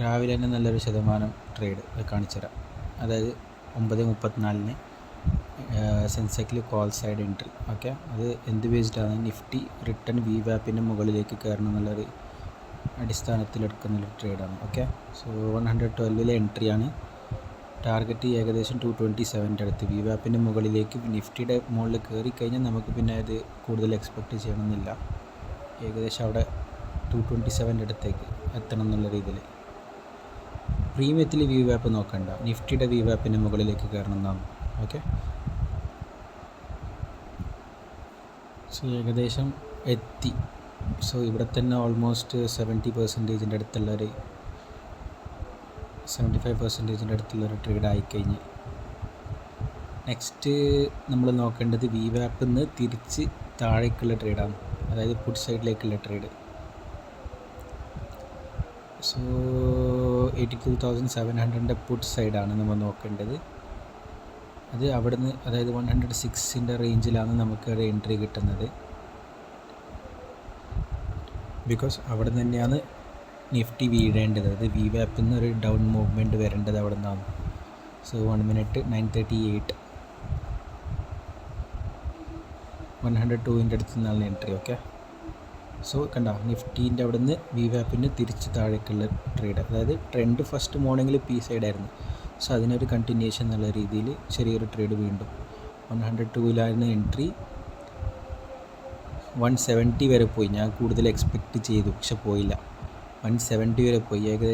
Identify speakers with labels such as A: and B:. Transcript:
A: രാവിലെ തന്നെ നല്ലൊരു ശതമാനം ട്രേഡ് കാണിച്ചു തരാം. അതായത് 9:34 സെൻസെക്സിൽ കോൾ സൈഡ് എൻട്രി. ഓക്കെ, അത് എന്ത് ബേസ്ഡാണ്? നിഫ്റ്റി റിട്ടേൺ വി വാപ്പിൻ്റെ മുകളിലേക്ക് കയറണം എന്നുള്ളൊരു അടിസ്ഥാനത്തിലെടുക്കുന്നൊരു ട്രേഡാണ്. ഓക്കെ, സോ 112 എൻട്രിയാണ്. ടാർഗറ്റ് ഏകദേശം 227 അടുത്ത്. വി വാപ്പിൻ്റെ മുകളിലേക്ക് നിഫ്റ്റിയുടെ മുകളിൽ കയറി കഴിഞ്ഞാൽ നമുക്ക് പിന്നെ അത് കൂടുതൽ എക്സ്പെക്റ്റ് ചെയ്യണമെന്നില്ല. ഏകദേശം അവിടെ 227 അടുത്തേക്ക് എത്തണം എന്നുള്ള രീതിയിൽ. പ്രീമിയത്തിൽ വി വാപ്പ് നോക്കണ്ട, നിഫ്റ്റിയുടെ വി വാപ്പിൻ്റെ മുകളിലേക്ക് കയറണം എന്നാണ്. ഓക്കെ, സോ ഏകദേശം എത്തി. സോ ഇവിടെ തന്നെ ഓൾമോസ്റ്റ് 70% അടുത്തുള്ളൊരു 75% അടുത്തുള്ളൊരു ട്രേഡ് ആയിക്കഴിഞ്ഞ് നെക്സ്റ്റ് നമ്മൾ നോക്കേണ്ടത് വി വാപ്പിൽ നിന്ന് തിരിച്ച് താഴേക്കുള്ള ട്രേഡാണ്, അതായത് പുട്ട് സൈഡിലേക്കുള്ള ട്രേഡ്. സോ 82,700 പുട്ട് സൈഡാണ് നമ്മൾ നോക്കേണ്ടത്. അത് അവിടുന്ന്, അതായത് 106 റേഞ്ചിലാണ് നമുക്ക് ഒരു എൻട്രി കിട്ടുന്നത്. ബിക്കോസ് അവിടെ നിന്ന് തന്നെയാണ് നിഫ്റ്റി വീഴേണ്ടത്. അത് വി വാപ്പിൽ നിന്ന് ഒരു ഡൗൺ മൂവ്മെൻറ്റ് വരേണ്ടത് അവിടെ നിന്നാണ്. സോ 1 മിനിറ്റ് 9:38 102 അടുത്ത് നിന്നാണ് എൻട്രി. ഓക്കെ, സോ കണ്ട നിഫ്റ്റീൻ്റെ അവിടെ നിന്ന് വി വാപ്പിന് തിരിച്ച് താഴേക്കുള്ള ട്രേഡ്. അതായത് ട്രെൻഡ് ഫസ്റ്റ് മോർണിംഗിൽ പി സൈഡായിരുന്നു. സോ അതിനൊരു കണ്ടിന്യൂഷൻ എന്നുള്ള രീതിയിൽ ചെറിയൊരു ട്രേഡ് വീണ്ടും 102 എൻട്രി. 170 വരെ പോയി. ഞാൻ കൂടുതൽ എക്സ്പെക്റ്റ് ചെയ്തു, പക്ഷെ പോയില്ല. 170 വരെ പോയി. ഏകദേശം